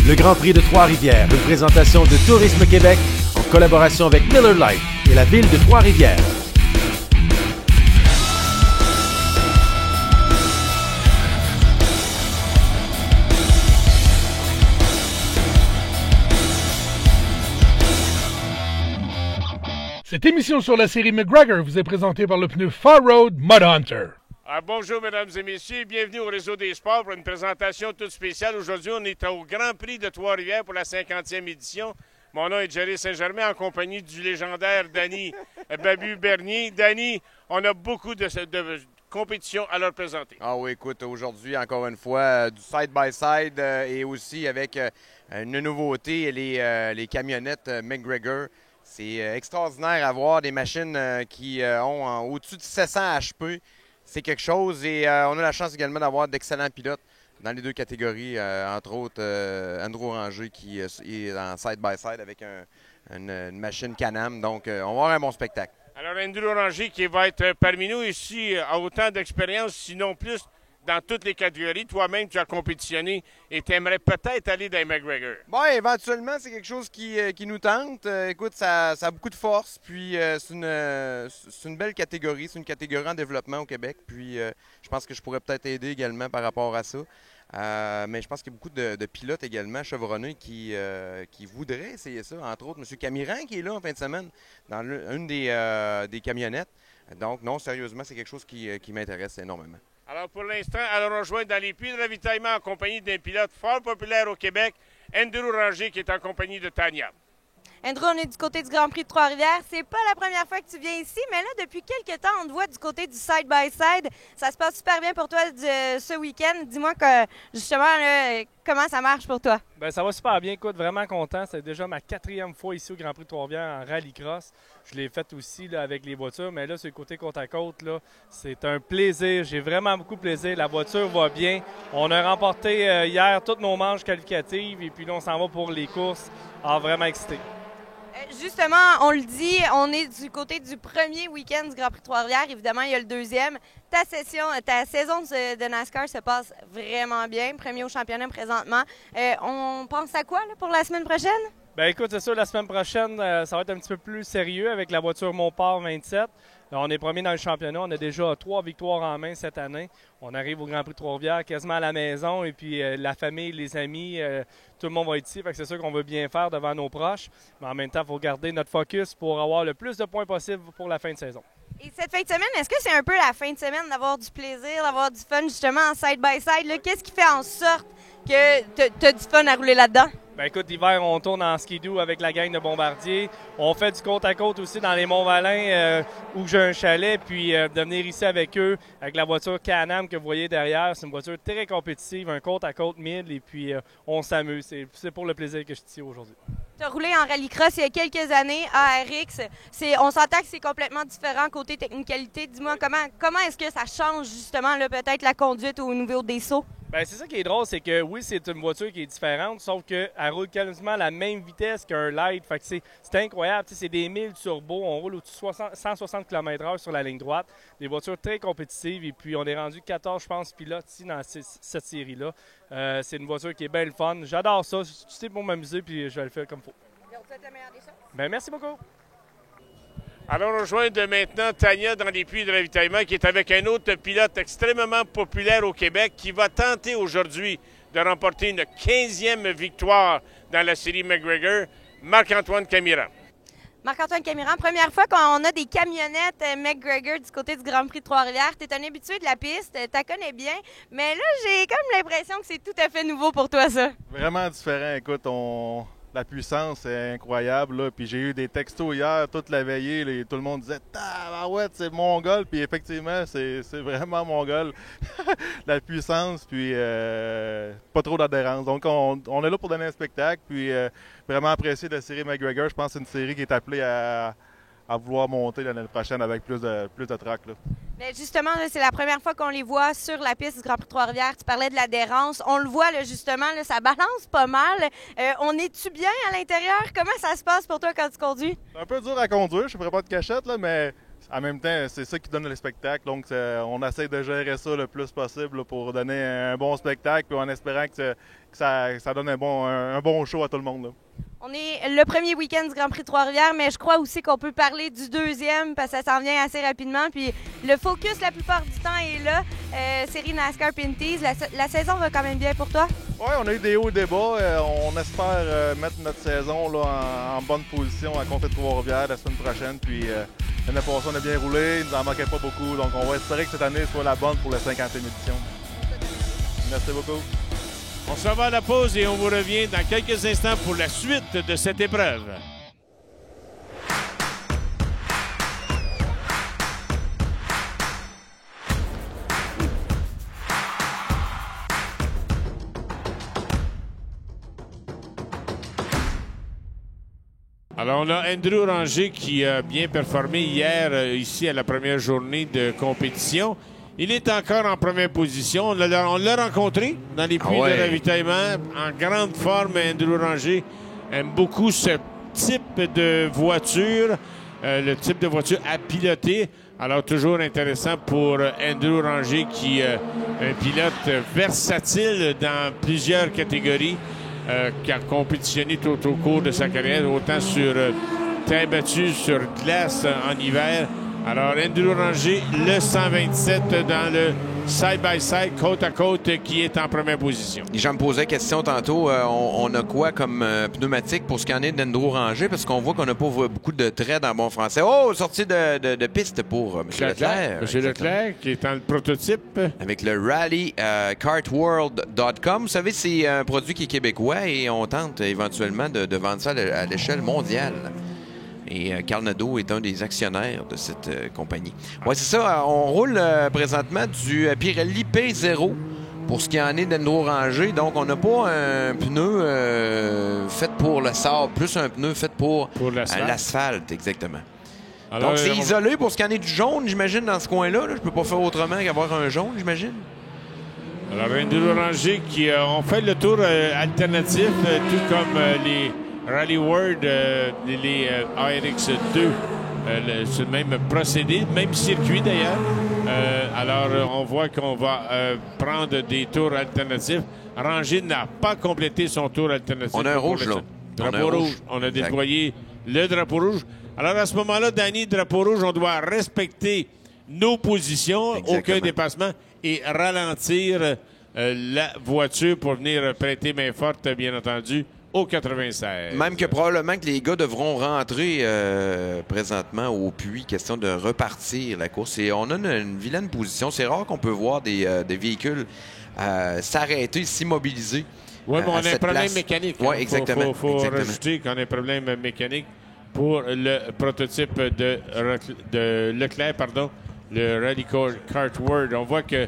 Le Grand Prix de Trois-Rivières, une présentation de Tourisme Québec en collaboration avec Miller Lite et la ville de Trois-Rivières. Cette émission sur la série McGregor vous est présentée par le pneu Far Road Mud Hunter. Bonjour, mesdames et messieurs. Bienvenue au Réseau des Sports pour une présentation toute spéciale. Aujourd'hui, on est au Grand Prix de Trois-Rivières pour la 50e édition. Mon nom est Jerry Saint-Germain en compagnie du légendaire Danny Babu Bernier. Danny, on a beaucoup de compétitions à leur présenter. Ah oui, écoute, aujourd'hui, encore une fois, du side-by-side et aussi avec une nouveauté, les camionnettes McGregor. C'est extraordinaire à voir des machines qui ont au-dessus de 700 HP. C'est quelque chose et on a la chance également d'avoir d'excellents pilotes dans les deux catégories, entre autres Andrew Ranger qui est en side-by-side avec une machine Can-Am. Donc, on va avoir un bon spectacle. Alors, Andrew Ranger qui va être parmi nous ici a autant d'expérience, sinon plus, dans toutes les catégories. Toi-même, tu as compétitionné et tu aimerais peut-être aller dans les McGregor. Bon, éventuellement, c'est quelque chose qui nous tente. Écoute, ça a beaucoup de force. Puis, c'est une belle catégorie. C'est une catégorie en développement au Québec. Puis, je pense que je pourrais peut-être aider également par rapport à ça. Mais je pense qu'il y a beaucoup de pilotes également chevronnés qui voudraient essayer ça. Entre autres, M. Camiran qui est là en fin de semaine dans une des camionnettes. Donc, non, sérieusement, c'est quelque chose qui m'intéresse énormément. Alors, pour l'instant, allons rejoindre dans les puits de ravitaillement en compagnie d'un pilote fort populaire au Québec, Andrew Ranger, qui est en compagnie de Tania. Andrew, on est du côté du Grand Prix de Trois-Rivières. C'est pas la première fois que tu viens ici, mais là, depuis quelques temps, on te voit du côté du side-by-side. Ça se passe super bien pour toi ce week-end. Dis-moi que, justement, là, comment ça marche pour toi? Bien, ça va super bien. Écoute, vraiment content. C'est déjà ma 4e fois ici au Grand Prix de Trois-Rivières en rallycross. Je l'ai fait aussi là, avec les voitures, mais là, sur le côté côte à côte, là, c'est un plaisir. J'ai vraiment beaucoup de plaisir. La voiture va bien. On a remporté hier toutes nos manches qualificatives et puis là, on s'en va pour les courses. Alors, vraiment excité. Justement, on le dit, on est du côté du premier week-end du Grand Prix de Trois-Rivières. Évidemment, il y a le deuxième. Ta saison de NASCAR se passe vraiment bien. Premier au championnat présentement. On pense à quoi là, pour la semaine prochaine? Bien, écoute, c'est sûr, la semaine prochaine, ça va être un petit peu plus sérieux avec la voiture Montport 27. Là, on est premier dans le championnat. On a déjà 3 victoires en main cette année. On arrive au Grand Prix de Trois-Rivières quasiment à la maison. Et puis, la famille, les amis, tout le monde va être ici. Fait que c'est sûr qu'on veut bien faire devant nos proches. Mais en même temps, il faut garder notre focus pour avoir le plus de points possible pour la fin de saison. Et cette fin de semaine, est-ce que c'est un peu la fin de semaine d'avoir du plaisir, d'avoir du fun justement en side-by-side? Qu'est-ce qui fait en sorte que tu as du fun à rouler là-dedans? Bien, écoute, l'hiver, on tourne en skidoo avec la gang de Bombardier. On fait du côte-à-côte aussi dans les Monts-Valin où j'ai un chalet. Puis de venir ici avec eux, avec la voiture Can-Am que vous voyez derrière. C'est une voiture très compétitive, un côte-à-côte 1000. Et puis on s'amuse. C'est pour le plaisir que je suis ici aujourd'hui. Tu as roulé en rallycross il y a quelques années à RX. On s'entend que c'est complètement différent côté technicalité. Dis-moi, comment est-ce que ça change justement peut-être la conduite au niveau des sauts? Bien, c'est ça qui est drôle, c'est que oui, c'est une voiture qui est différente, sauf qu'elle roule quasiment à la même vitesse qu'un light. Fait que c'est incroyable. C'est des 1000 turbo. On roule au-dessus de 160 km/h sur la ligne droite. Des voitures très compétitives. Et puis, on est rendu 14, je pense, pilotes ici dans cette série-là. C'est une voiture qui est bien le fun. J'adore ça. C'est pour m'amuser, puis je vais le faire comme il faut. On te souhaite la meilleure des choses. Bien, merci beaucoup. Alors, on rejoint maintenant Tania dans les puits de ravitaillement qui est avec un autre pilote extrêmement populaire au Québec qui va tenter aujourd'hui de remporter une 15e victoire dans la série McGregor, Marc-Antoine Camiran. Marc-Antoine Camiran, première fois qu'on a des camionnettes McGregor du côté du Grand Prix de Trois-Rivières. Tu es un habitué de la piste, tu la connais bien, mais là, j'ai comme l'impression que c'est tout à fait nouveau pour toi, ça. Vraiment différent. Écoute, la puissance est incroyable. Là. Puis j'ai eu des textos hier, toute la veillée. Tout le monde disait « Tabarouette, c'est mongol ». Puis effectivement, c'est vraiment mongol. La puissance, puis pas trop d'adhérence. Donc on est là pour donner un spectacle. Puis vraiment apprécier la série McGregor. Je pense que c'est une série qui est appelée à vouloir monter l'année prochaine avec plus de track. Mais justement, c'est la première fois qu'on les voit sur la piste du Grand Prix de Trois-Rivières. Tu parlais de l'adhérence. On le voit, justement, ça balance pas mal. On est-tu bien à l'intérieur? Comment ça se passe pour toi quand tu conduis? C'est un peu dur à conduire, je ne ferai pas de cachette, là, mais en même temps, c'est ça qui donne le spectacle. Donc, on essaie de gérer ça le plus possible là, pour donner un bon spectacle, puis en espérant que ça donne un bon show à tout le monde. Là. On est le premier week-end du Grand Prix de Trois-Rivières, mais je crois aussi qu'on peut parler du deuxième parce que ça s'en vient assez rapidement. Puis le focus, la plupart du temps, est là. Série NASCAR Pinties, la saison va quand même bien pour toi? Oui, on a eu des hauts et des bas. On espère mettre notre saison là, en bonne position à compter de Trois-Rivières la semaine prochaine. Puis l'année passée, on a bien roulé, il nous en manquait pas beaucoup. Donc on va espérer que cette année soit la bonne pour la 50e édition. Merci beaucoup. On s'en va à la pause et on vous revient dans quelques instants pour la suite de cette épreuve. Alors, on a Andrew Ranger qui a bien performé hier ici à la première journée de compétition. Il est encore en première position. On l'a rencontré dans les puits de ravitaillement. En grande forme, Andrew Ranger aime beaucoup ce type de voiture, le type de voiture à piloter. Alors, toujours intéressant pour Andrew Ranger qui est un pilote versatile dans plusieurs catégories, qui a compétitionné tout au cours de sa carrière, autant sur terre battue, sur glace en hiver. Alors, Andrew Ranger, le 127 dans le side-by-side, côte à côte, qui est en première position. Et j'en me posais la question tantôt, on a quoi comme pneumatique pour ce qu'il y en est d'Andrew Ranger? Parce qu'on voit qu'on n'a pas beaucoup de traits en bon français. Oh, sortie de piste pour M. Leclerc. M. Leclerc, qui est dans le prototype. Avec le Rally Kartworld.com. Vous savez, c'est un produit qui est québécois et on tente éventuellement de vendre ça à l'échelle mondiale. Et Carl Nadeau est un des actionnaires de cette compagnie. Oui, c'est ça. On roule présentement du Pirelli P0 pour ce qui en est d'Andrew Ranger. Donc, on n'a pas un pneu fait pour le sable, plus un pneu fait pour l'asphalte, exactement. Alors, donc, c'est isolé pour ce qui en est du jaune, j'imagine, dans ce coin-là. Je peux pas faire autrement qu'avoir un jaune, j'imagine. Alors, Andrew Ranger qui ont fait le tour alternatif, tout comme les Rally World, les ARX2, c'est le même procédé, même circuit d'ailleurs. Alors, on voit qu'on va prendre des tours alternatifs. Ranger n'a pas complété son tour alternatif. On a un rouge, là. Drapeau rouge. On a déployé le drapeau rouge. Alors, à ce moment-là, Danny, drapeau rouge, on doit respecter nos positions, aucun dépassement, et ralentir la voiture pour venir prêter main forte, bien entendu, au 96. Même que probablement que les gars devront rentrer présentement au puits, question de repartir la course. Et on a une vilaine position. C'est rare qu'on peut voir des véhicules s'arrêter, s'immobiliser. Oui, mais on a un problème mécanique. Oui, exactement. Il faut rajouter qu'on a un problème mécanique pour le prototype de Leclerc, le Rally Kart World. On voit que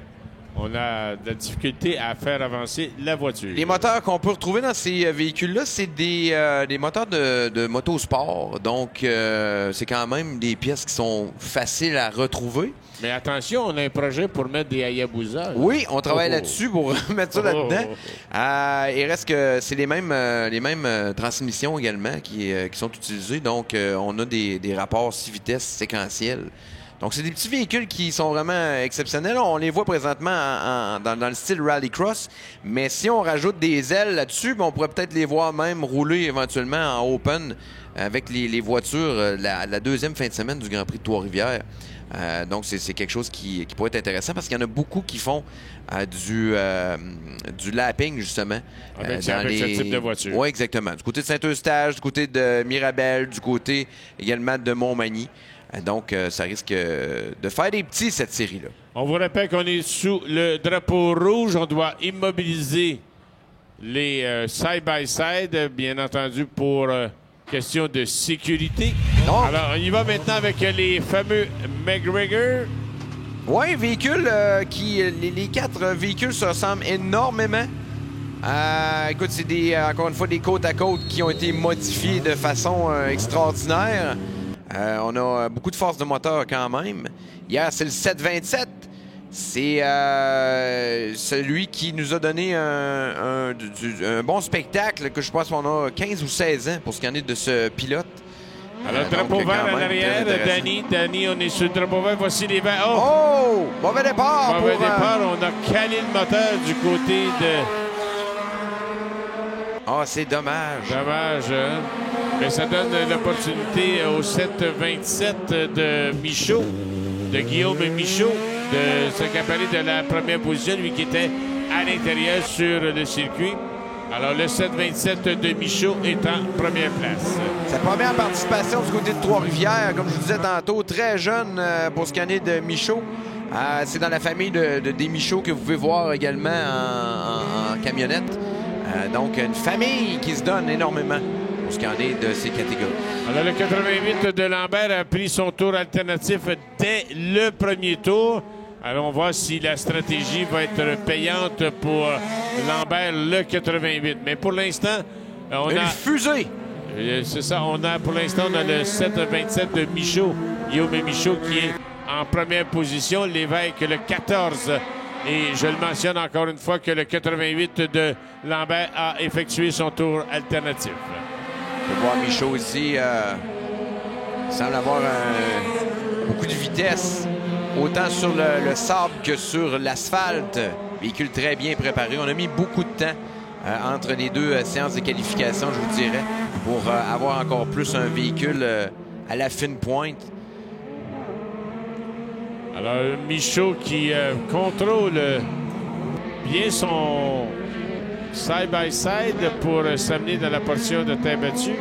on a de la difficulté à faire avancer la voiture. Les moteurs qu'on peut retrouver dans ces véhicules-là, c'est des moteurs de motosport. Donc, c'est quand même des pièces qui sont faciles à retrouver. Mais attention, on a un projet pour mettre des Hayabusa. Oui, on travaille là-dessus pour mettre ça là-dedans. Il reste que c'est les mêmes transmissions également qui sont utilisées. Donc, on a des rapports 6 vitesses séquentiels. Donc, c'est des petits véhicules qui sont vraiment exceptionnels. On les voit présentement dans le style rallycross. Mais si on rajoute des ailes là-dessus, on pourrait peut-être les voir même rouler éventuellement en open avec les voitures la deuxième fin de semaine du Grand Prix de Trois-Rivières. Donc, c'est quelque chose qui pourrait être intéressant parce qu'il y en a beaucoup qui font du lapping, justement. Avec ce type de voiture. Oui, exactement. Du côté de Saint-Eustache, du côté de Mirabel, du côté également de Montmagny. Donc, ça risque de faire des petits, cette série-là. On vous rappelle qu'on est sous le drapeau rouge. On doit immobiliser les side-by-side, bien entendu, pour question de sécurité. Donc, alors, on y va maintenant avec les fameux McGregor. Oui, véhicules les 4 véhicules se ressemblent énormément. Écoute, c'est encore une fois des côte à côte qui ont été modifiés de façon extraordinaire. On a beaucoup de force de moteur quand même. Hier, c'est le 727. C'est celui qui nous a donné un bon spectacle, que je pense qu'on a 15 ou 16 ans pour ce qu'il en est de ce pilote. Alors, drapeau Donc, vert quand en même, arrière. très intéressant. Danny, on est sur le drapeau vert. Voici les verts. Oh! Oh! Mauvais départ! Mauvais pour, départ. On a calé le moteur du côté de... Ah, c'est dommage. Dommage, hein? Mais ça donne l'opportunité au 7-27 de Michaud, de Guillaume Michaud, de s'accaparer de la première position, lui qui était à l'intérieur sur le circuit. Alors, le 7-27 de Michaud est en première place. Sa première participation du côté de Trois-Rivières, comme je vous disais tantôt, très jeune pour ce qui en est de Michaud. C'est dans la famille des Michaud que vous pouvez voir également en camionnette. Donc, une famille qui se donne énormément pour ce qui en est de ces catégories. Alors, le 88 de Lambert a pris son tour alternatif dès le premier tour. Alors, on va voir si la stratégie va être payante pour Lambert, le 88. Mais pour l'instant, on Une a... fusée! C'est ça, pour l'instant, on a le 7-27 de Michaud, Guillaume Michaud, qui est en première position. Lévesque, le 14. Et je le mentionne encore une fois que le 88 de Lambert a effectué son tour alternatif. On peut voir Michaud ici. Il semble avoir beaucoup de vitesse, autant sur le sable que sur l'asphalte. Véhicule très bien préparé. On a mis beaucoup de temps entre les deux séances de qualification, je vous dirais, pour avoir encore plus un véhicule à la fine pointe. Alors, Michaud qui contrôle bien son side-by-side pour s'amener dans la portion de terre battue.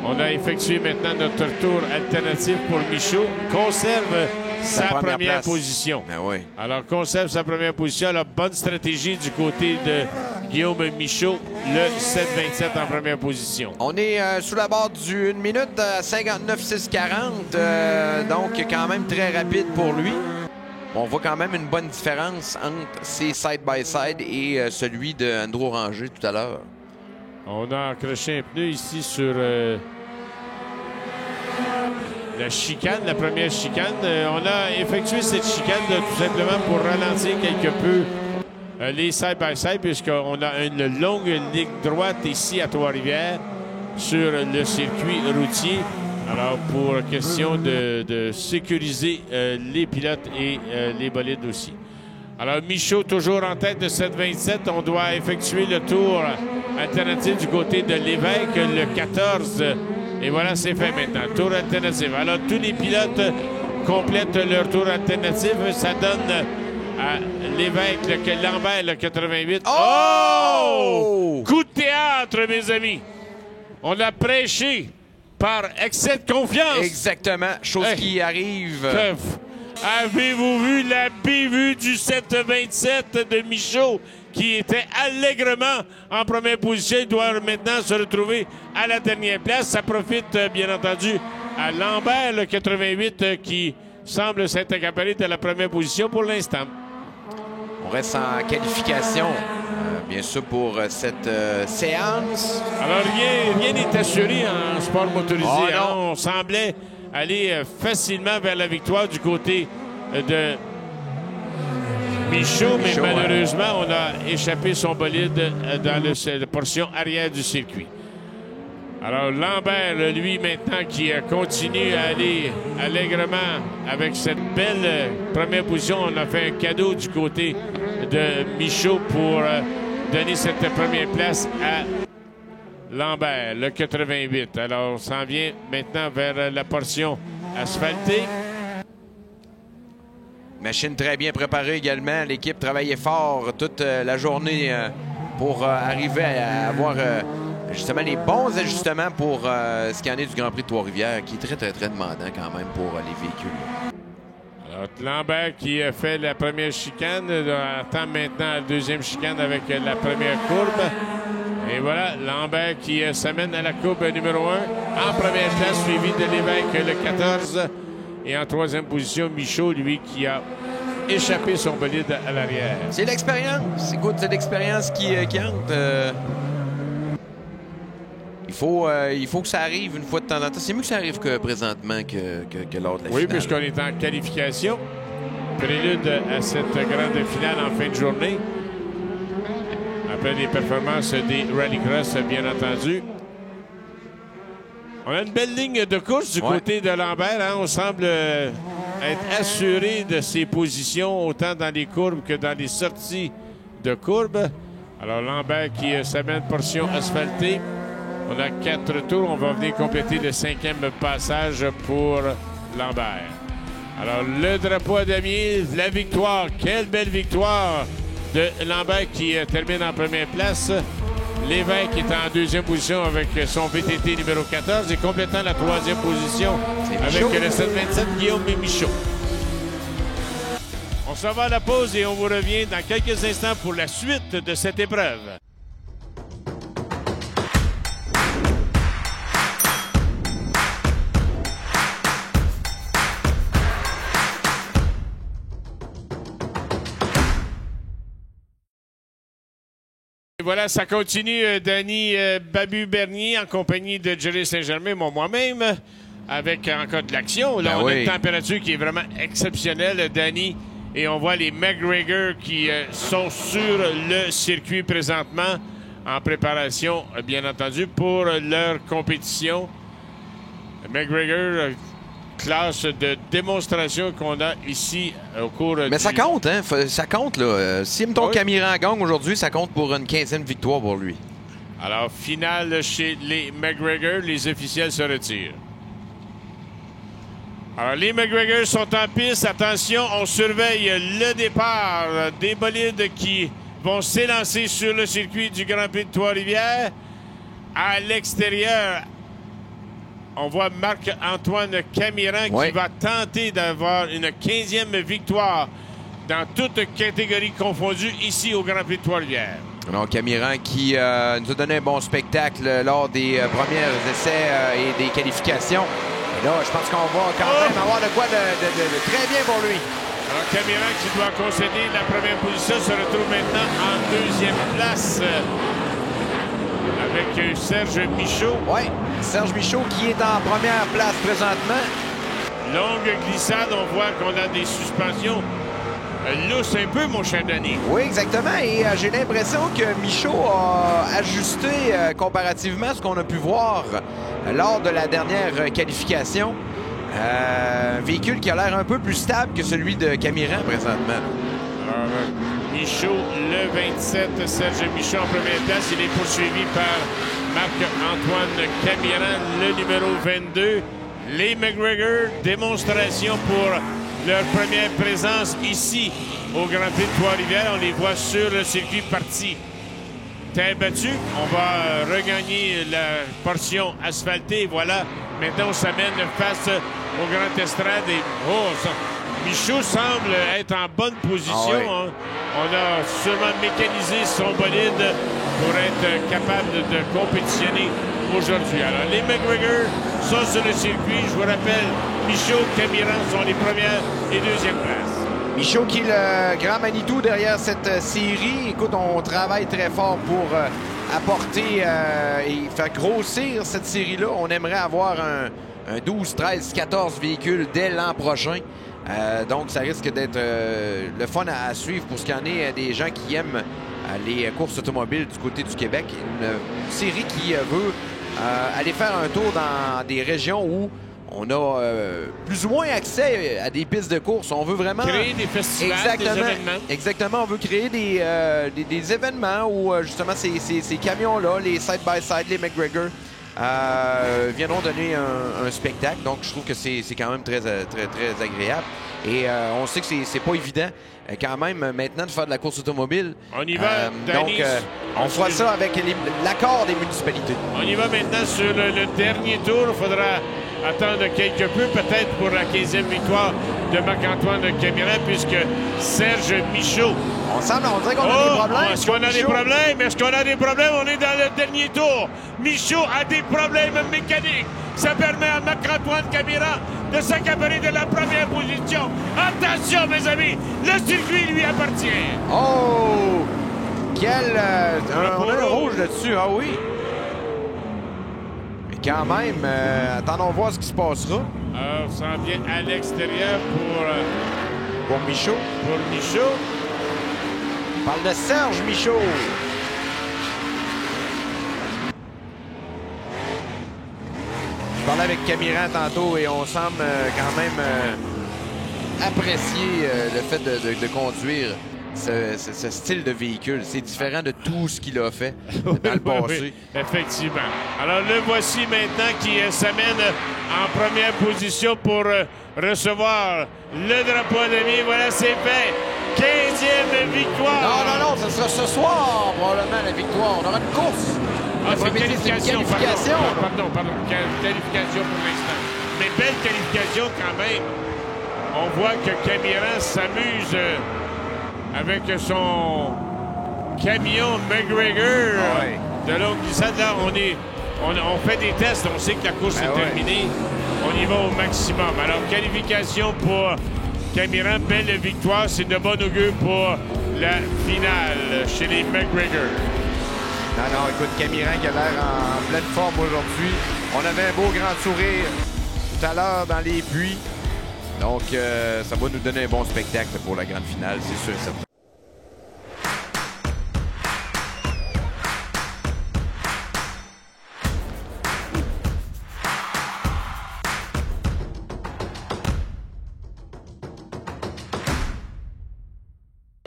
On a effectué maintenant notre tour alternatif pour Michaud. Conserve sa première position. Ben oui. Alors, conserve sa première position. La bonne stratégie du côté de Guillaume Michaud, le 7-27 en première position. On est sous la barre du 1 minute à 59,640. Donc, quand même très rapide pour lui. On voit quand même une bonne différence entre ses side-by-side et celui de Andrew Ranger tout à l'heure. On a accroché un pneu ici sur la chicane, la première chicane. On a effectué cette chicane tout simplement pour ralentir quelque peu les side-by-side, puisqu'on a une longue ligne droite ici à Trois-Rivières sur le circuit routier. Alors, pour question de sécuriser les pilotes et les bolides aussi. Alors, Michaud toujours en tête de 7-27. On doit effectuer le tour alternatif du côté de Lévesque, le 14. Et voilà, c'est fait maintenant. Tour alternatif. Alors, tous les pilotes complètent leur tour alternatif. Ça donne à Lévesque, Lambert, le 88. Oh! Coup de théâtre, mes amis. On a prêché par excès de confiance. Exactement. Chose qui arrive. Avez-vous vu la bévue du 7-27 de Michaud qui était allègrement en première position? Il doit maintenant se retrouver à la dernière place. Ça profite, bien entendu, à Lambert, le 88, qui semble s'être accaparé de la première position pour l'instant. On reste en qualification, bien sûr, pour cette séance. Alors, rien n'est assuré en sport motorisé. Oh, hein? On semblait aller facilement vers la victoire du côté de Michaud, mais malheureusement, on a échappé son bolide dans la portion arrière du circuit. Alors, Lambert, lui, maintenant, qui continue à aller allègrement avec cette belle première position. On a fait un cadeau du côté de Michaud pour donner cette première place à Lambert, le 88. Alors, on s'en vient maintenant vers la portion asphaltée. Machine très bien préparée également. L'équipe travaillait fort toute la journée pour arriver à avoir justement les bons ajustements pour ce qui en est du Grand Prix de Trois-Rivières, qui est très, très, très demandant quand même pour les véhicules. Alors, Lambert qui a fait la première chicane, attend maintenant la deuxième chicane avec la première courbe. Et voilà, Lambert qui s'amène à la courbe numéro 1 en première place, suivi de Lévesque, le 14. Et en troisième position, Michaud, lui, qui a échappé son bolide à l'arrière. C'est l'expérience. Écoute, c'est l'expérience qui compte. Il faut que ça arrive une fois de temps en temps. C'est mieux que ça arrive que présentement que lors de la finale. Oui, puisqu'on est en qualification. Prélude à cette grande finale en fin de journée. Après les performances des rallycross, bien entendu. On a une belle ligne de course du côté de Lambert. Hein? On semble être assuré de ses positions, autant dans les courbes que dans les sorties de courbes. Alors, Lambert qui s'amène portion asphaltée. On a 4 tours. On va venir compléter le 5e passage pour Lambert. Alors, le drapeau à damier, la victoire. Quelle belle victoire de Lambert qui termine en première place. Lévesque est en 2e position avec son VTT numéro 14 et complétant la 3e position avec le 727 Guillaume Michaud. On s'en va à la pause et on vous revient dans quelques instants pour la suite de cette épreuve. Et voilà, ça continue, Danny Babu-Bernier en compagnie de Jerry Saint-Germain, moi-même, avec encore de l'action. Là, on a une température qui est vraiment exceptionnelle, Danny. Et on voit les McGregor qui sont sur le circuit présentement en préparation, bien entendu, pour leur compétition. McGregor, classe de démonstration qu'on a ici au cours Mais ça compte, hein? Ça compte, là. Si mettons Camiran gagne aujourd'hui, ça compte pour une 15e victoire pour lui. Alors, finale chez les McGregor, les officiels se retirent. Alors, les McGregor sont en piste. Attention, on surveille le départ des bolides qui vont s'élancer sur le circuit du Grand Prix de Trois-Rivières. À l'extérieur, on voit Marc-Antoine Camiran qui va tenter d'avoir une 15e victoire dans toutes catégories confondues ici au Grand Prix de Trois-Rivières. Alors, Camiran qui nous a donné un bon spectacle lors des premiers essais et des qualifications. Et là, je pense qu'on va quand même avoir de quoi de très bien pour lui. Alors, Camiran qui doit concéder la première position se retrouve maintenant en 2e place avec Serge Michaud. Oui, Serge Michaud qui est en première place présentement. Longue glissade, on voit qu'on a des suspensions lousses un peu, mon cher Denis. Oui, exactement. Et j'ai l'impression que Michaud a ajusté comparativement à ce qu'on a pu voir lors de la dernière qualification. Un véhicule qui a l'air un peu plus stable que celui de Camiran présentement. Alors, Michaud, le 27, Serge Michaud en première place. Il est poursuivi par Marc-Antoine Camiran, le numéro 22. Les McGregor, démonstration pour leur première présence ici au Grand Prix de Trois-Rivières. On les voit sur le circuit parti. Terre battue, on va regagner la portion asphaltée. Voilà, maintenant on s'amène face au Grand Estrade. Et, Michaud semble être en bonne position. Hein. On a sûrement mécanisé son bolide pour être capable de compétitionner aujourd'hui. Alors, les McGregor sont sur le circuit. Je vous rappelle, Michaud, Camiran sont les premières et 2e places. Michaud qui est le grand Manitou derrière cette série. Écoute, on travaille très fort pour apporter et faire grossir cette série-là. On aimerait avoir un 12, 13, 14 véhicules dès l'an prochain. Donc, ça risque d'être le fun à suivre pour ce qu'il y en est des gens qui aiment les courses automobiles du côté du Québec. Une série qui veut aller faire un tour dans des régions où on a plus ou moins accès à des pistes de course. On veut vraiment créer des festivals, des événements. Exactement, on veut créer des événements où justement ces camions-là, les side-by-side, les McGregor, viendront donner un spectacle. Donc, je trouve que c'est quand même très agréable. Et on sait que c'est pas évident quand même maintenant de faire de la course automobile. On y va, donc, on fera ça avec l'accord des municipalités. On y va maintenant sur le dernier tour. Il faudra attendre quelque peu, peut-être pour la 15e victoire de Marc-Antoine Camiran, puisque Serge Michaud... On dirait qu'on a des problèmes. Est-ce qu'on a des problèmes? Est-ce qu'on a des problèmes? On est dans le dernier tour. Michaud a des problèmes mécaniques. Ça permet à Marc-Antoine Camiran de s'accaparer de la première position. Attention, mes amis, le circuit lui appartient. Oh! Quel... on a un rouge là-dessus, ah oui. Mais quand même, attendons voir ce qui se passera. On s'en vient à l'extérieur pour Michaud. Pour Michaud. On parle de Serge Michaud. Je parlais avec Camiran tantôt et on semble quand même apprécier le fait de conduire ce style de véhicule. C'est différent de tout ce qu'il a fait dans le passé. Oui, effectivement. Alors le voici maintenant qui s'amène en première position pour recevoir le drapeau d'ami. Voilà, c'est fait. 15e victoire. Non, ça sera ce soir, probablement, la victoire. On aura une course. C'est une qualification. Pardon. Qualification pour l'instant. Mais belle qualification quand même. On voit que Camiran s'amuse avec son camion McGregor de longue glissade. Là, on fait des tests. On sait que la course est terminée. On y va au maximum. Alors, qualification pour Camiran. Belle victoire. C'est de bon augure pour la finale chez les McGregor. Non, écoute, Camiran qui a l'air en pleine forme aujourd'hui. On avait un beau grand sourire tout à l'heure dans les puits. Donc, ça va nous donner un bon spectacle pour la grande finale, c'est sûr et certain.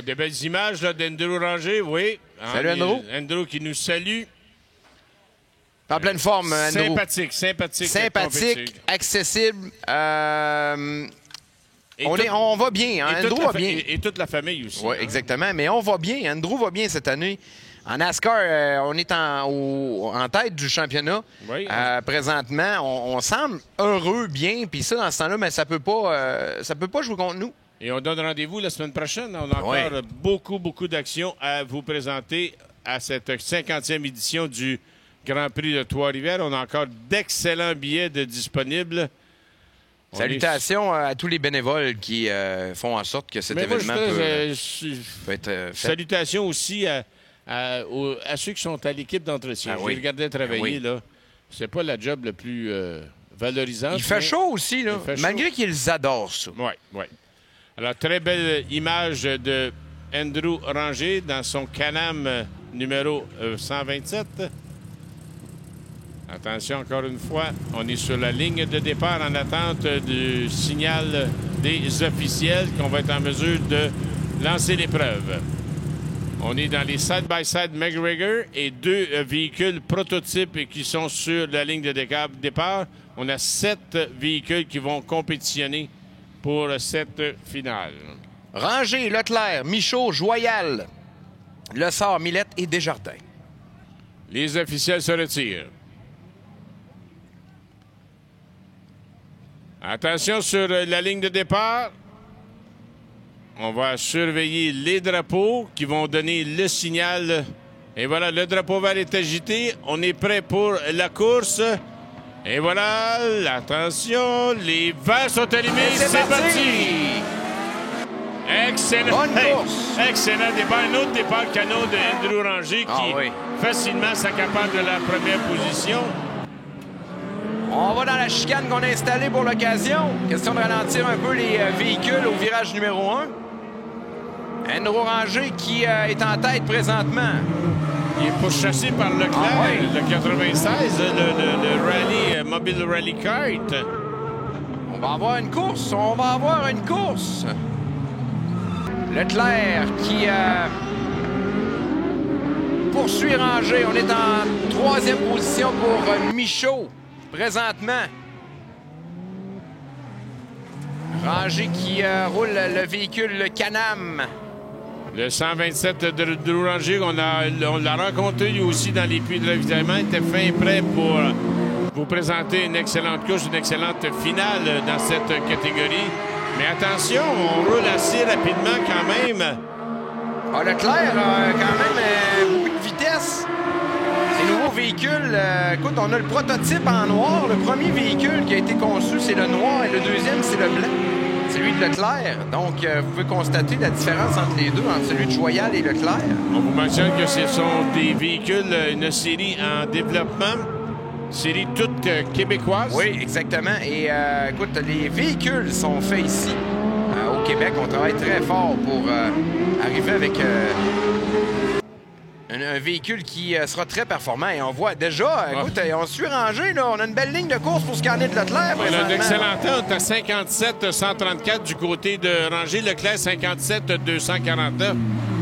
Des belles images d'Andrew Ranger, oui. Salut, Andrew. Andrew qui nous salue. En pleine forme, Andrew. Sympathique, accessible. On va bien. Hein? Andrew va bien. Et toute la famille aussi. Oui, exactement. Mais on va bien. Andrew va bien cette année. En NASCAR, on est en tête du championnat. Oui. Présentement, on semble heureux, bien. Puis ça, dans ce temps-là, mais ça peut pas jouer contre nous. Et on donne rendez-vous la semaine prochaine. On a encore beaucoup d'actions à vous présenter à cette 50e édition du Grand Prix de Trois-Rivières. On a encore d'excellents billets disponibles. Salutations à tous les bénévoles qui font en sorte que cet événement peut être fait. Salutations aussi à ceux qui sont à l'équipe d'entretien. Je les regardais travailler. Là. C'est pas la job le plus valorisante. Il fait chaud aussi, là, malgré qu'ils adorent ça. Oui. Alors, très belle image de Andrew Ranger dans son Can-Am numéro 127. Attention, encore une fois, on est sur la ligne de départ en attente du signal des officiels qu'on va être en mesure de lancer l'épreuve. On est dans les side-by-side McGregor et 2 véhicules prototypes qui sont sur la ligne de départ. On a 7 véhicules qui vont compétitionner pour cette finale. Ranger, Leclerc, Michaud, Joyal, Lessard, Millette et Desjardins. Les officiels se retirent. Attention sur la ligne de départ. On va surveiller les drapeaux qui vont donner le signal. Et voilà, le drapeau vert est agité. On est prêt pour la course. Et voilà, attention, les verts sont allumés. C'est parti! Excellent. Bonne course. Excellent départ. Un autre départ canon de Andrew Ranger qui facilement s'accapare de la première position. On va dans la chicane qu'on a installée pour l'occasion. Question de ralentir un peu les véhicules au virage numéro 1. Andrew Ranger qui est en tête présentement. Il est pourchassé par Leclerc, le 96, le rallye, Mobile Rally Kart. On va avoir une course. Leclerc qui poursuit Ranger. On est en 3e position pour Michaud. Présentement, Ranger qui roule le véhicule Can-Am. Le 127 de Drew Ranger, on l'a rencontré lui aussi dans les puits de ravitaillement. Il était fin prêt pour vous présenter une excellente course, une excellente finale dans cette catégorie. Mais attention, on roule assez rapidement quand même. Leclerc a quand même beaucoup de vitesse. Ces nouveaux véhicules, écoute, on a le prototype en noir. Le premier véhicule qui a été conçu, c'est le noir et le deuxième, c'est le blanc. Celui de Leclerc. Donc, vous pouvez constater la différence entre les deux, entre celui de Joyal et Leclerc. On vous mentionne que ce sont des véhicules, une série en développement, série toute québécoise. Oui, exactement. Et écoute, les véhicules sont faits ici, au Québec. On travaille très fort pour arriver avec un véhicule qui sera très performant. Et on voit déjà, écoute, on suit rangé, là. On a une belle ligne de course pour scanner de Leclerc. On a d'excellents temps. On est à 57-134 du côté de Rangé. Leclerc, 57-249.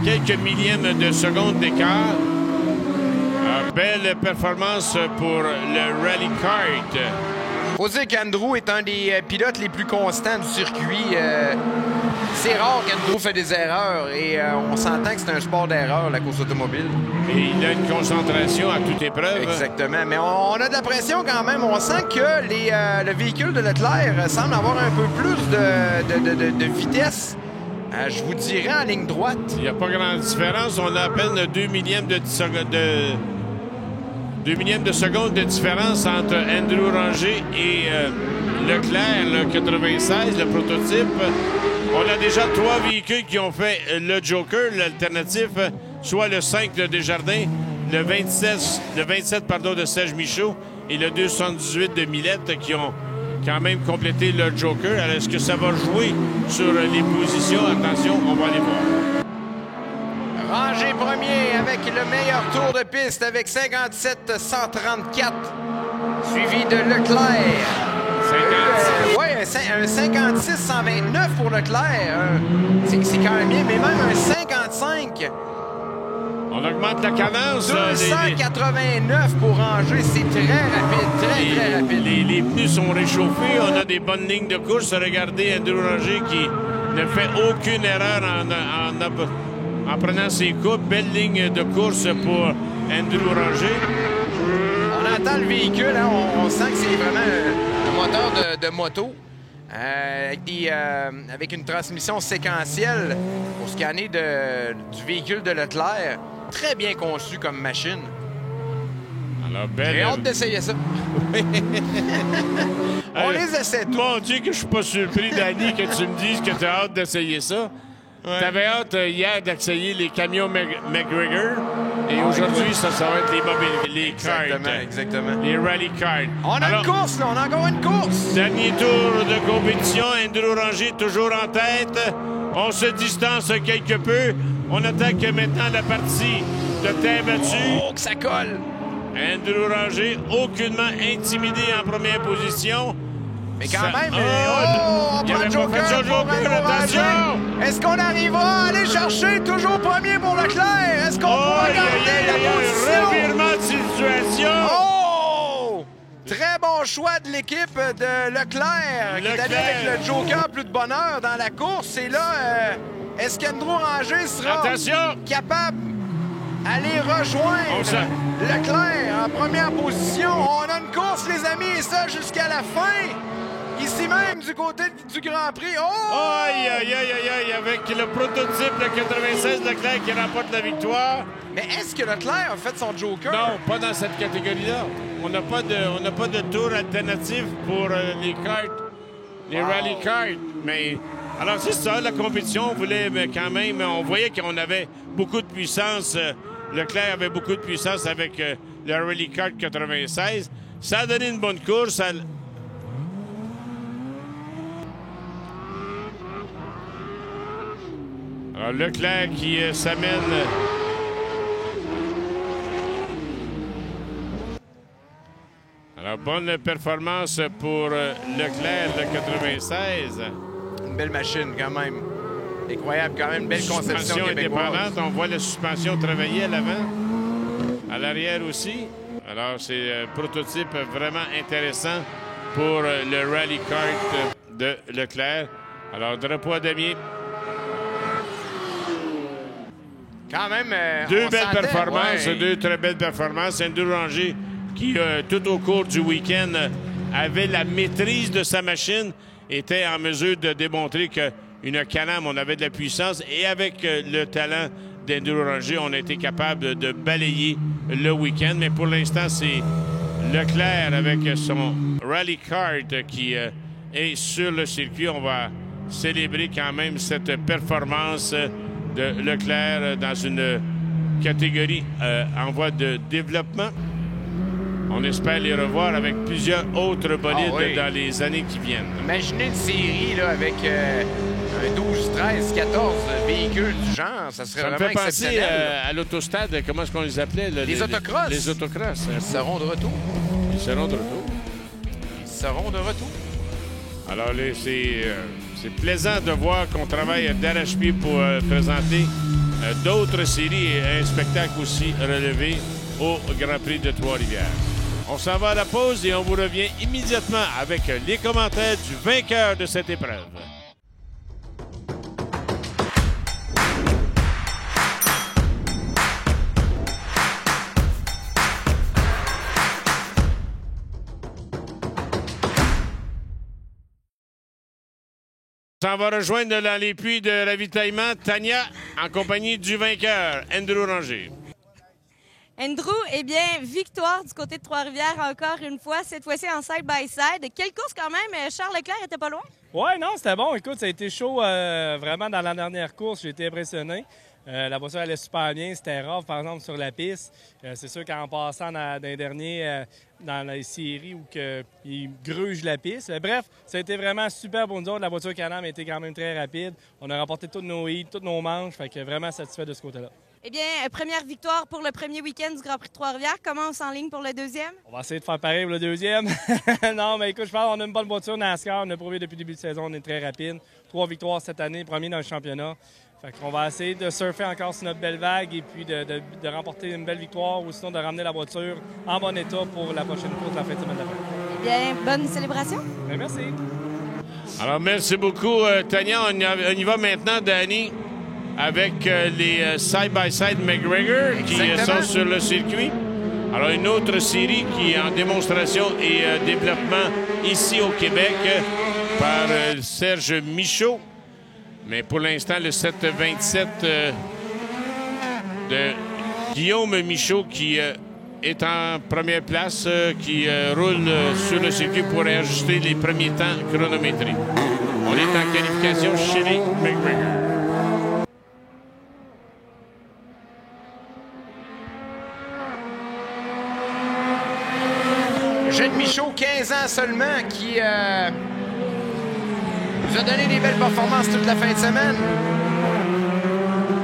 Quelques millièmes de seconde d'écart. Belle performance pour le Rally Kart. Faut dire qu'Andrew est un des pilotes les plus constants du circuit. C'est rare qu'Andrew fait des erreurs et on s'entend que c'est un sport d'erreur, la course automobile. Et il a une concentration à toute épreuve. Exactement. Mais on a de la pression quand même. On sent que le véhicule de Leclerc semble avoir un peu plus de vitesse. Je vous dirais en ligne droite. Il n'y a pas grande différence. On a à peine 2 millièmes de seconde de différence entre Andrew Rangé et Leclerc, le 96, le prototype. On a déjà 3 véhicules qui ont fait le Joker, l'alternatif, soit le 5 de Desjardins, le 27 de Serge Michaud et le 278 de Millette qui ont quand même complété le Joker. Alors, est-ce que ça va jouer sur les positions? Attention, on va aller voir. Rangé premier avec le meilleur tour de piste avec 57-134, suivi de Leclerc. Oui, un 56-129 pour Leclerc. C'est quand même bien, mais même un 55. On augmente la cadence. 289 pour Rangé, c'est très rapide, très rapide. Les pneus sont réchauffés, on a des bonnes lignes de course. Regardez Andrew Rangé qui ne fait aucune erreur en prenant ses coupes. Belle ligne de course pour Andrew Rangé. On entend le véhicule, hein, on sent que c'est vraiment un moteur de moto avec une transmission séquentielle pour scanner du véhicule de Leclerc. Très bien conçu comme machine. Alors, j'ai hâte d'essayer ça. On les essaie tous. Mon Dieu que je suis pas surpris, Danny, que tu me dises que tu as hâte d'essayer ça. Ouais. Tu avais hâte hier d'essayer les camions McGregor. Et aujourd'hui, ça va être les karts. Exactement. Les rally karts. On a une course, là. On a encore une course. Dernier tour de compétition. Andrew Rangé toujours en tête. On se distance quelque peu. On attaque maintenant la partie de terre battue. Oh, que ça colle. Andrew Rangé, aucunement intimidé en première position. Mais quand même, on prend le Joker. Attention! Est-ce qu'on arrivera à aller chercher toujours premier pour Leclerc? Est-ce qu'on pourra garder la position? Revirement de situation. Oh! Très bon choix de l'équipe de Leclerc qui est allé avec le Joker plus de bonheur dans la course. Et là, est-ce qu'Andrew Rangé sera capable d'aller rejoindre Leclerc en première position? On a une course, les amis, et ça jusqu'à la fin. Ici même, du côté du Grand Prix. Oh! Aïe, aïe, aïe, aïe, aïe, avec le prototype, le 96 Leclerc qui remporte la victoire. Mais est-ce que Leclerc a fait son Joker? Non, pas dans cette catégorie-là. On n'a pas de tour alternatif pour les karts, les rally karts. Mais alors, c'est ça, la compétition. On voulait quand même, on voyait qu'on avait beaucoup de puissance. Leclerc avait beaucoup de puissance avec le Rally Kart 96. Ça a donné une bonne course. Alors, Leclerc qui s'amène. Alors, bonne performance pour Leclerc, le 96. Une belle machine, quand même. Incroyable, quand même. Une belle conception indépendante. On voit la suspension travailler à l'avant. À l'arrière aussi. Alors, c'est un prototype vraiment intéressant pour le Rally Kart de Leclerc. Alors, drapeau à damier. Quand même, deux très belles performances. Andrew Rangé qui, tout au cours du week-end, avait la maîtrise de sa machine, était en mesure de démontrer qu'une Can-Am, on avait de la puissance. Et avec le talent d'Andrew Rangé, on a été capable de balayer le week-end. Mais pour l'instant, c'est Leclerc avec son Rally Kart qui est sur le circuit. On va célébrer quand même cette performance de Leclerc dans une catégorie en voie de développement. On espère les revoir avec plusieurs autres bolides dans les années qui viennent. Imaginez une série là, avec un 12, 13, 14 véhicules du genre, ça serait Ça me vraiment fait penser exceptionnel. à l'autostade, comment est-ce qu'on les appelait? Là, Les autocross. Les autocross. Ils seront de retour. Ils seront de retour. Ils seront de retour. Alors, là, c'est plaisant de voir qu'on travaille d'arrache-pied pour présenter d'autres séries et un spectacle aussi relevé au Grand Prix de Trois-Rivières. On s'en va à la pause et on vous revient immédiatement avec les commentaires du vainqueur de cette épreuve. On s'en va rejoindre dans les puits de ravitaillement Tania en compagnie du vainqueur, Andrew Ranger. Andrew, eh bien, victoire du côté de Trois-Rivières encore une fois, cette fois-ci en side-by-side. Quelle course quand même, Charles Leclerc était pas loin? Ouais, non, c'était bon. Écoute, ça a été chaud vraiment dans la dernière course. J'ai été impressionné. La voiture allait super bien. C'était rare, par exemple, sur la piste. C'est sûr qu'en passant dans les derniers, dans les séries où il gruge la piste. Bref, ça a été vraiment super pour nous autres. La voiture Can-Am a été quand même très rapide. On a remporté tous nos hits, toutes nos manches. Fait que vraiment satisfait de ce côté-là. Eh bien, première victoire pour le premier week-end du Grand Prix de Trois-Rivières. Comment on s'enligne pour le deuxième? On va essayer de faire pareil pour le deuxième. Non, mais écoute, je pense qu'on a une bonne voiture NASCAR. On a prouvé depuis le début de saison, on est très rapide. 3 victoires cette année, premier dans le championnat. Fait qu'on va essayer de surfer encore sur notre belle vague et puis de remporter une belle victoire ou sinon de ramener la voiture en bon état pour la prochaine course de la fin de semaine d'après. Eh bien, bonne célébration. Bien, merci. Alors, merci beaucoup, Tania. On y va maintenant, Danny, avec les side-by-side McGregor qui sont sur le circuit. Alors, une autre série qui est en démonstration et développement ici au Québec par Serge Michaud. Mais pour l'instant, le 727 de Guillaume Michaud qui est en première place, qui roule sur le circuit pour ajuster les premiers temps chronométrés. On est en qualification chez les McGregor. Jeune Michaud, 15 ans seulement, qui nous a donné des belles performances toute la fin de semaine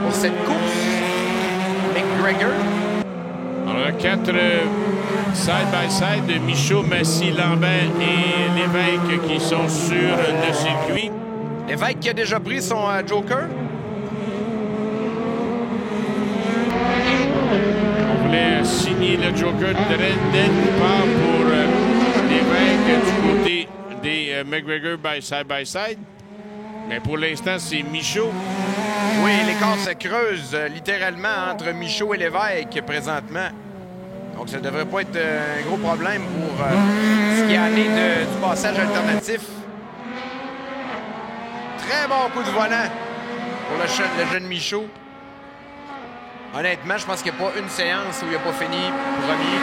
pour cette course. McGregor. Alors, 4 side-by-side de Michaud, Massy, Lambert et Lévesque qui sont sur le circuit. Lévesque qui a déjà pris son Joker. On voulait signer le Joker dès le départ pour Lévesque du côté des McGregor side-by-side. Mais pour l'instant, c'est Michaud. Oui, l'écart se creuse littéralement entre Michaud et Lévesque présentement. Donc, ça ne devrait pas être un gros problème pour ce qui en est du passage alternatif. Très bon coup de volant pour le jeune Michaud. Honnêtement, je pense qu'il n'y a pas une séance où il n'a pas fini premier.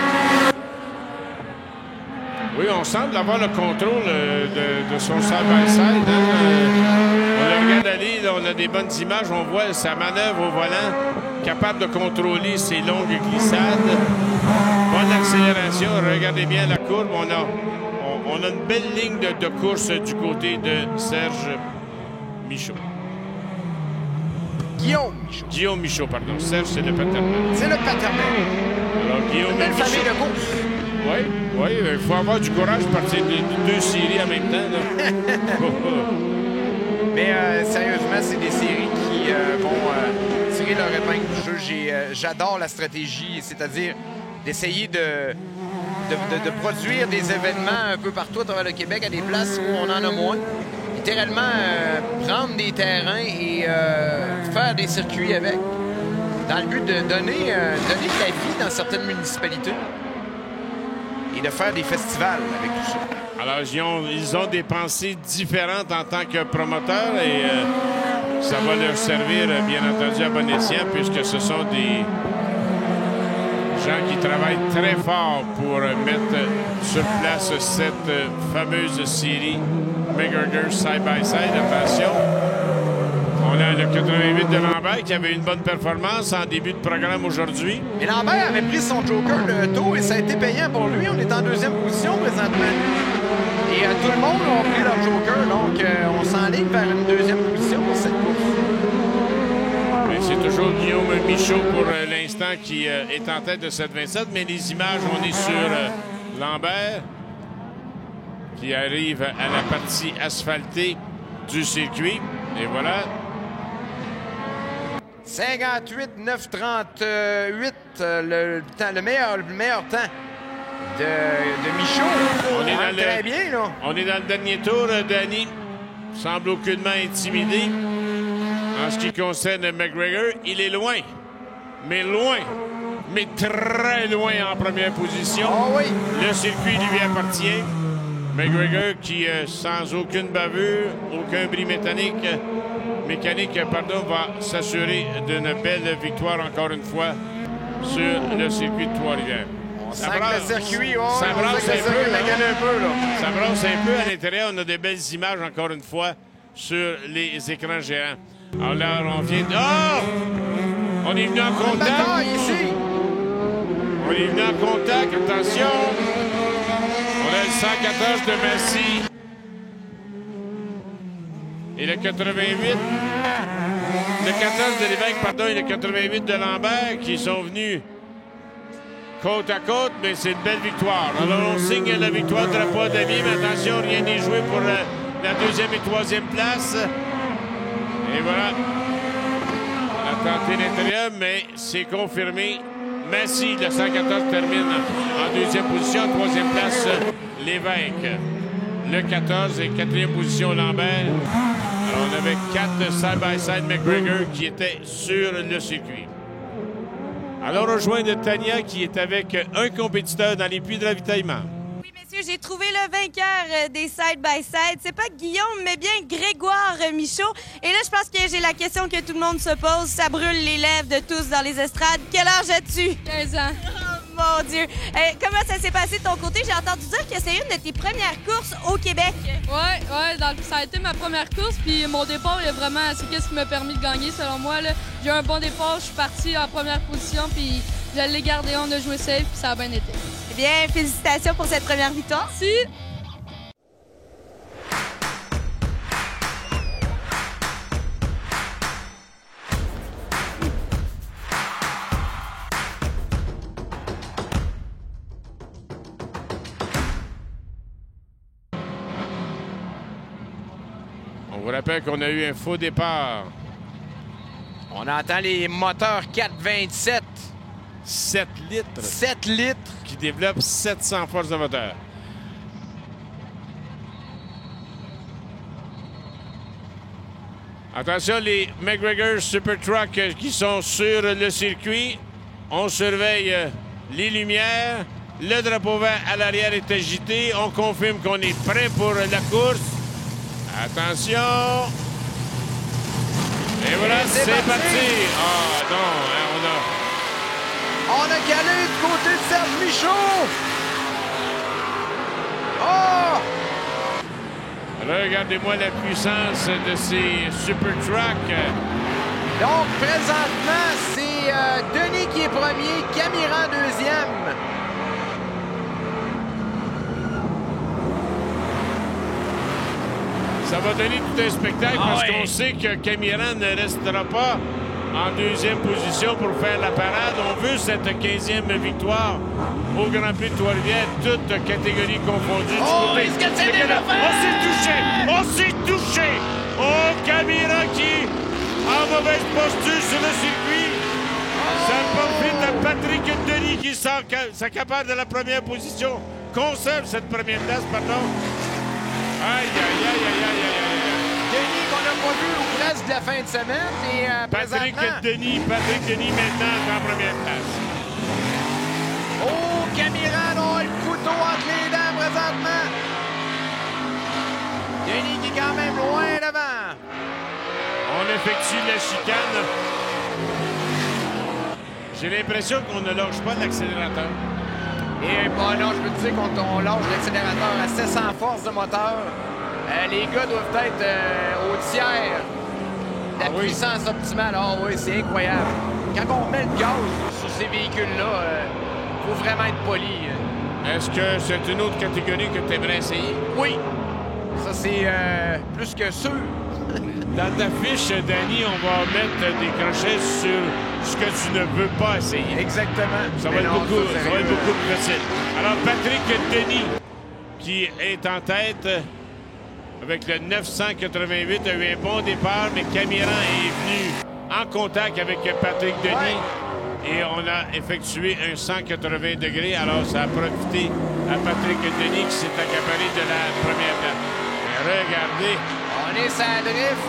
Oui, on semble avoir le contrôle de son side-by-side. On le regarde aller, là, on a des bonnes images. On voit sa manœuvre au volant, capable de contrôler ses longues glissades. Bonne accélération. Regardez bien la courbe. On a une belle ligne de course du côté de Serge Michaud. Guillaume Michaud, pardon. Serge, c'est le paternel. C'est le paternel. Alors, Guillaume Une belle Michaud. famille de course. Oui, il faut avoir du courage pour partir de 2 séries en même temps. Là. Mais sérieusement, c'est des séries qui vont tirer leur épingle du jeu. J'adore la stratégie, c'est-à-dire d'essayer de produire des événements un peu partout à travers le Québec à des places où on en a moins. Littéralement, prendre des terrains et faire des circuits avec, dans le but de donner de la vie dans certaines municipalités et de faire des festivals avec tout ça. Alors, ils ont des pensées différentes en tant que promoteurs et ça va leur servir, bien entendu, à bon escient, puisque ce sont des gens qui travaillent très fort pour mettre sur place cette fameuse série McGregor side-by-side. Attention, on a le 88 de Lambert qui avait une bonne performance en début de programme aujourd'hui. Et Lambert avait pris son Joker de taux et ça a été payant pour lui. On est en 2e position présentement. Et tout le monde a pris leur joker, donc on s'enligne vers une deuxième position pour cette course. Mais c'est toujours Guillaume Michaud pour l'instant qui est en tête de cette 27, mais les images, on est sur Lambert qui arrive à la partie asphaltée du circuit. Et voilà. 58-9-38, le meilleur temps de Michaud. On est dans très bien, là. On est dans le dernier tour, Danny. Semble aucunement intimidé. En ce qui concerne McGregor, il est loin. Mais très loin en première position. Oh oui. Le circuit lui appartient. McGregor qui, sans aucune bavure, aucun bris mécanique, va s'assurer d'une belle victoire encore une fois sur le circuit de Trois-Rivières. Ça brasse le circuit, ça brasse un peu, là. Ça brasse un peu à l'intérieur. On a de belles images encore une fois sur les écrans géants. Alors on vient de... Oh! On est venu en contact. Ici. On est venu en contact. Attention. On a le 114 de Massy. Et le 88. Le 14 de Lévesque, pardon, et le 88 de Lambert qui sont venus côte à côte, mais c'est une belle victoire. Alors on signe la victoire de la poids d'avis, mais attention, rien n'est joué pour la deuxième et troisième place. Et voilà. On a tenté l'intérieur, mais c'est confirmé. Massy, le 114, termine en deuxième position. En troisième place, Lévesque. Le 14 et quatrième position, Lambert. Alors, on avait 4 side-by-side McGregor qui étaient sur le circuit. Alors, on rejoint de Tania qui est avec un compétiteur dans les puits de ravitaillement. Oui, messieurs, j'ai trouvé le vainqueur des side-by-side. C'est pas Guillaume, mais bien Grégoire Michaud. Et là, je pense que j'ai la question que tout le monde se pose. Ça brûle les lèvres de tous dans les estrades. Quel âge as-tu? 15 ans. Oh, mon Dieu. Comment ça s'est passé de ton côté? J'ai entendu dire que c'est une de tes premières courses au Québec. Ouais, ça a été ma première course. Puis mon départ, c'est qu'est-ce qui m'a permis de gagner, selon moi. J'ai eu un bon départ. Je suis parti en première position. Puis je l'ai gardé. On a joué safe. Puis ça a bien été. Eh bien, félicitations pour cette première victoire. Merci. On vous rappelle qu'on a eu un faux départ. On entend les moteurs 427. 7 litres. 7 litres. Qui développent 700 forces de moteur. Attention, les McGregor Super Truck qui sont sur le circuit. On surveille les lumières. Le drapeau vert à l'arrière est agité. On confirme qu'on est prêt pour la course. Attention. Et voilà, c'est parti. Ah non, hein, on a calé du côté de Serge Michaud. Oh! Regardez-moi la puissance de ces Super Trucks. Donc, présentement, c'est Denis qui est premier, Camiran deuxième. Ça va donner tout un spectacle parce qu'on sait que Camiran ne restera pas en deuxième position pour faire la parade. On veut cette 15e victoire au Grand Prix de Trois-Rivières, toutes catégories confondues. Oh, est-ce que c'est déjà fait? On s'est touché! Oh, Camiran qui, en mauvaise posture sur le circuit. Ça profite de Patrick Denis qui s'accapare de la première position. Conserve cette première place, pardon. Aïe, aïe, aïe, aïe, aïe, aïe. Denis qu'on n'a pas vu au reste de la fin de semaine. Et, Patrick Denis maintenant est en première place. Oh, Camiran a le couteau entre les dents présentement. Denis qui est quand même loin devant. On effectue la chicane. J'ai l'impression qu'on ne lâche pas l'accélérateur. Et non, je peux te dire qu'on lâche l'accélérateur à 700 forces de moteur. Les gars doivent être au tiers de la puissance optimale. Ah oui, c'est incroyable. Quand on met le gaz sur ces véhicules-là, il faut vraiment être poli. Est-ce que c'est une autre catégorie que tu aimerais essayer? Oui. Ça, c'est plus que sûr. Dans ta fiche, Danny, on va mettre des crochets sur ce que tu ne veux pas essayer. Exactement. Ça va être beaucoup plus facile. Alors, Patrick Denis, qui est en tête avec le 988, a eu un bon départ, mais Camiran est venu en contact avec Patrick Denis. Ouais. Et on a effectué un 180 degrés. Alors, ça a profité à Patrick Denis qui s'est accaparé de la première place. Regardez. On est sur la drift.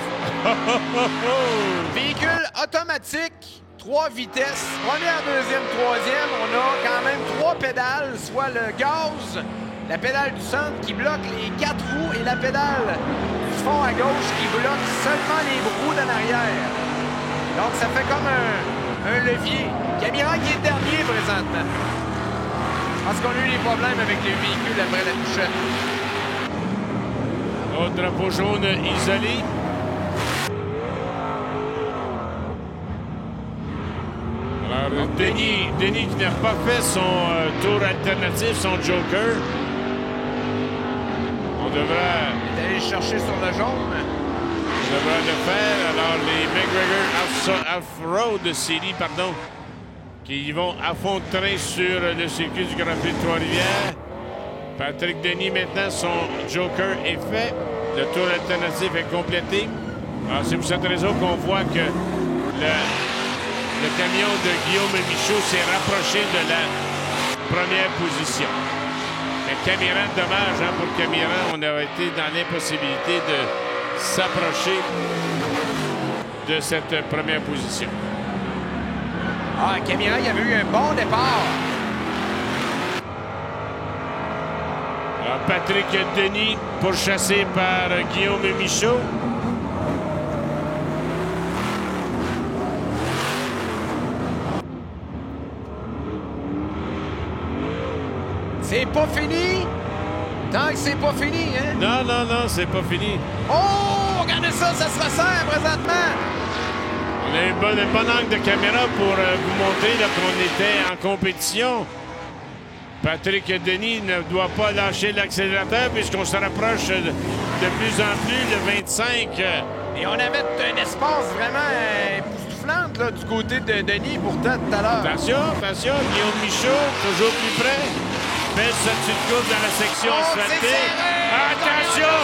Véhicule automatique, 3 vitesses. Première, deuxième, troisième. On a quand même 3 pédales, soit le gaz, la pédale du centre qui bloque les 4 roues et la pédale du fond à gauche qui bloque seulement les roues d'en arrière. Donc, ça fait comme un levier. Camiran qui est dernier présentement. Parce qu'on a eu des problèmes avec le véhicule après la touchette. Au drapeau jaune isolé. Alors, Denis qui n'a pas fait son tour alternatif, son joker. On devra aller chercher sur le jaune. On devra le faire. Alors, les McGregor Off-Road Series, qui vont à fond de train sur le circuit du Grand Prix de Trois-Rivières. Patrick Denis, maintenant, son joker est fait. Le tour alternatif est complété. Alors, c'est pour cette raison qu'on voit que le camion de Guillaume Michaud s'est rapproché de la première position. Mais Camiran, dommage pour Camiran, on a été dans l'impossibilité de s'approcher de cette première position. Ah, Camiran, il y avait eu un bon départ. Alors, Patrick Denis, pourchassé par Guillaume Michaud. C'est pas fini! Tant que c'est pas fini, hein? Non, c'est pas fini. Oh! Regardez ça, ça se resserre présentement! On a un bon angle de caméra pour vous montrer qu'on était en compétition. Patrick Denis ne doit pas lâcher l'accélérateur puisqu'on se rapproche de plus en plus, le 25. Et on avait un espace vraiment époustouflante là, du côté de Denis pourtant tout à l'heure. Attention, Guillaume Michaud, toujours plus près. Belle sortie de course dans la section asphaltée. Attention,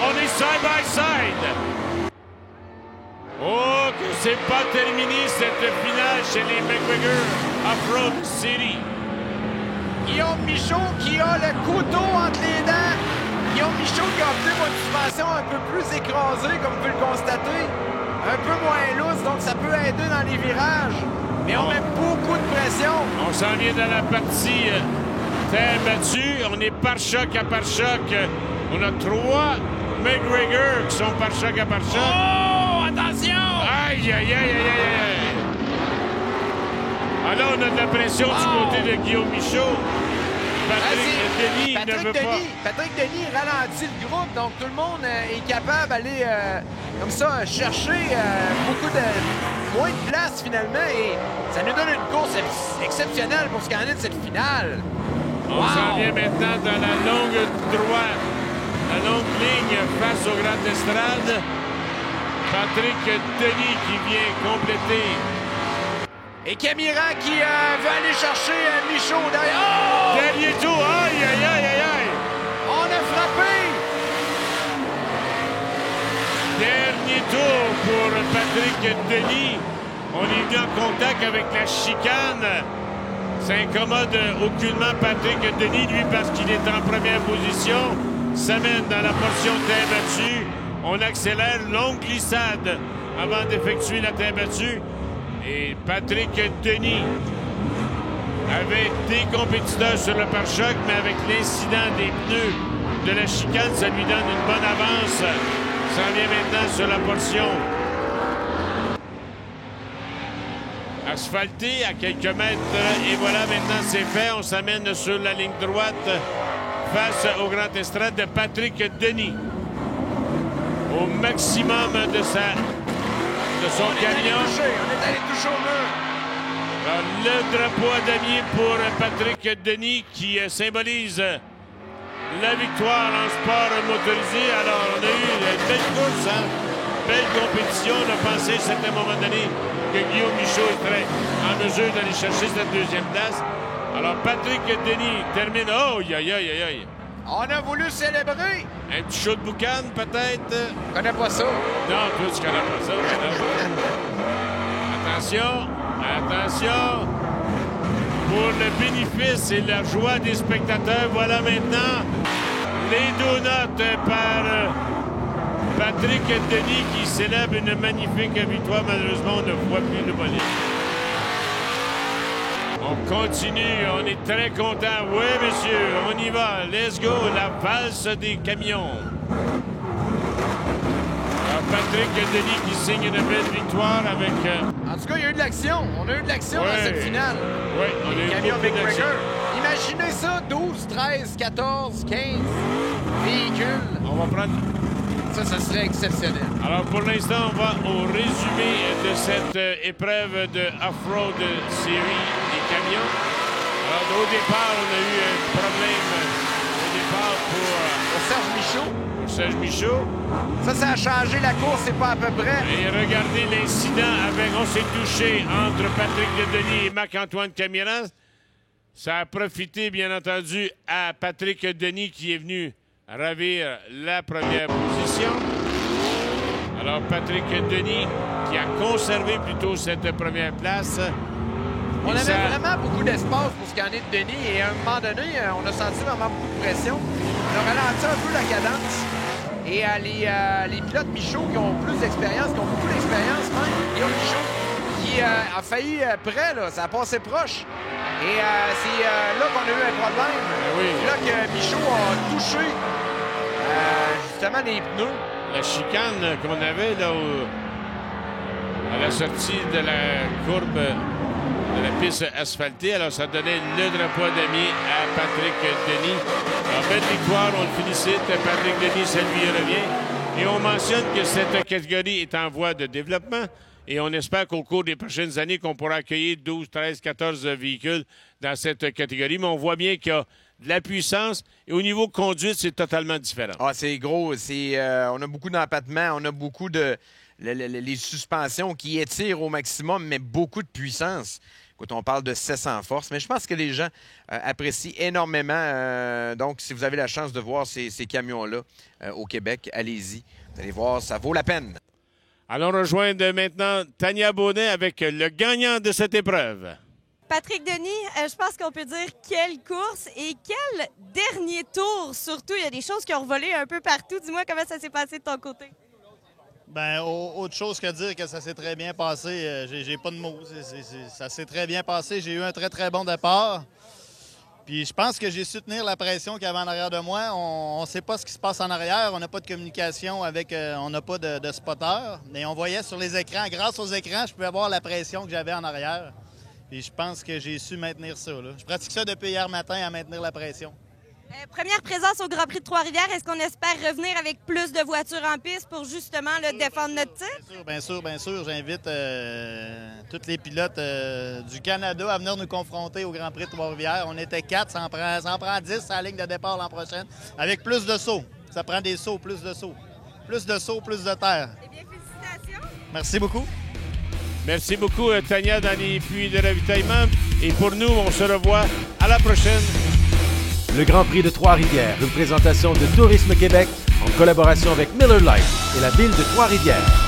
on est side by side. Oh, que c'est pas terminé cette finale chez les McGregor Off-Road Series. Guillaume Michaud qui a le couteau entre les dents. Guillaume Michaud qui a obtenu une suspension un peu plus écrasée, comme vous pouvez le constater. Un peu moins loose, donc ça peut aider dans les virages. Mais on met beaucoup de pression. On s'en vient dans la partie terre battue. On est pare-choc à pare-choc. On a 3 McGregor qui sont pare-choc à pare-choc. Oh, attention! Aïe! Alors, on a de la pression du côté de Guillaume Michaud. Patrick Denis ralentit le groupe, donc tout le monde est capable d'aller comme ça chercher moins de place finalement. Et ça nous donne une course exceptionnelle pour ce qu'il en est de cette finale. On s'en vient maintenant dans la longue droite, la longue ligne face au Grand Estrade. Patrick Denis qui vient compléter. Et Camiran qui veut aller chercher Michaud derrière. Oh! Dernier tour. Aïe! On a frappé! Dernier tour pour Patrick Denis. On est venu en contact avec la chicane. Ça incommode aucunement Patrick Denis, lui, parce qu'il est en première position. S'amène dans la portion terre battue. On accélère, longue glissade avant d'effectuer la terre battue. Et Patrick Denis avait des compétiteurs sur le pare-choc, mais avec l'incident des pneus de la chicane, ça lui donne une bonne avance. Ça en vient maintenant sur la portion asphaltée à quelques mètres. Et voilà, maintenant c'est fait. On s'amène sur la ligne droite face au Grand Estrade de Patrick Denis. Au maximum de son camion. On est allé toucher au mur. Alors, le drapeau à damier pour Patrick Denis qui symbolise la victoire en sport motorisé. Alors, on a eu une belle course, hein? Belle compétition. On a pensé à un certain moment donné que Guillaume Michaud serait en mesure d'aller chercher cette deuxième place. Alors, Patrick Denis termine. Oh, aïe, aïe, aïe, aïe. On a voulu célébrer. Un petit show de boucan, peut-être? Je connais pas ça. Non, toi, tu connais pas ça. Attention, attention. Pour le bénéfice et la joie des spectateurs, voilà maintenant les donuts par Patrick Denis qui célèbre une magnifique victoire. Malheureusement, on ne voit plus le bolide. On continue, on est très content. Oui, monsieur, on y va. Let's go, la valse des camions. Alors, Patrick Denis qui signe une belle victoire avec... En tout cas, il y a eu de l'action. On a eu de l'action dans cette finale. Oui, on a eu camions beaucoup d'action. McGregor. Imaginez ça, 12, 13, 14, 15 véhicules. On va prendre... Ça serait exceptionnel. Alors, pour l'instant, on va au résumé de cette épreuve de Off-Road Series des camions. Alors, au départ, on a eu un problème au départ pour Serge Michaud. Serge Michaud. Ça a changé la course, c'est pas à peu près. Et regardez l'incident avec, on s'est touché entre Patrick Denis et Marc-Antoine Camiras. Ça a profité, bien entendu, à Patrick Denis qui est venu ravir la première position. Alors, Patrick Denis qui a conservé plutôt cette première place. On avait vraiment beaucoup d'espace pour ce qu'il y en est de Denis et à un moment donné, on a senti vraiment beaucoup de pression. On a ralenti un peu la cadence. Et les pilotes Michaud qui ont plus d'expérience, qui ont beaucoup d'expérience même, Guillaume Michaud qui a failli près, là, ça a passé proche. Et c'est là qu'on a eu un problème. Oui. C'est là que Michaud a touché justement les pneus. La chicane qu'on avait là à la sortie de la courbe de la piste asphaltée. Alors, ça donnait le drapeau à damier à Patrick Denis. Alors, belle victoire, on le félicite. Patrick Denis, ça lui revient. Et on mentionne que cette catégorie est en voie de développement. Et on espère qu'au cours des prochaines années, qu'on pourra accueillir 12, 13, 14 véhicules dans cette catégorie. Mais on voit bien qu'il y a de la puissance. Et au niveau conduite, c'est totalement différent. Ah, c'est gros. On a beaucoup d'empattement. On a beaucoup de... les suspensions qui étirent au maximum, mais beaucoup de puissance. Écoute, on parle de 700 forces, mais je pense que les gens apprécient énormément. Donc, si vous avez la chance de voir ces camions-là au Québec, allez-y. Vous allez voir, ça vaut la peine. Allons rejoindre maintenant Tania Beaudet avec le gagnant de cette épreuve. Patrick Denis, je pense qu'on peut dire quelle course et quel dernier tour. Surtout, il y a des choses qui ont volé un peu partout. Dis-moi comment ça s'est passé de ton côté. Bien, autre chose que dire que ça s'est très bien passé, j'ai pas de mots. Ça s'est très bien passé. J'ai eu un très, très bon départ. Puis je pense que j'ai su tenir la pression qu'il y avait en arrière de moi. On ne sait pas ce qui se passe en arrière. On n'a pas de communication avec... on n'a pas de spotter. Mais on voyait sur les écrans. Grâce aux écrans, je pouvais voir la pression que j'avais en arrière. Puis je pense que j'ai su maintenir ça, là. Je pratique ça depuis hier matin à maintenir la pression. Première présence au Grand Prix de Trois-Rivières. Est-ce qu'on espère revenir avec plus de voitures en piste pour justement défendre notre titre? Bien sûr. J'invite tous les pilotes du Canada à venir nous confronter au Grand Prix de Trois-Rivières. On était 4, ça en prend 10 à la ligne de départ l'an prochain, avec plus de sauts. Ça prend des sauts, plus de sauts. Plus de sauts, plus de terre. Eh bien, félicitations. Merci beaucoup. Merci beaucoup, Tania, dans les puits de ravitaillement. Et pour nous, on se revoit à la prochaine. Le Grand Prix de Trois-Rivières, une présentation de Tourisme Québec en collaboration avec Miller Lite et la ville de Trois-Rivières.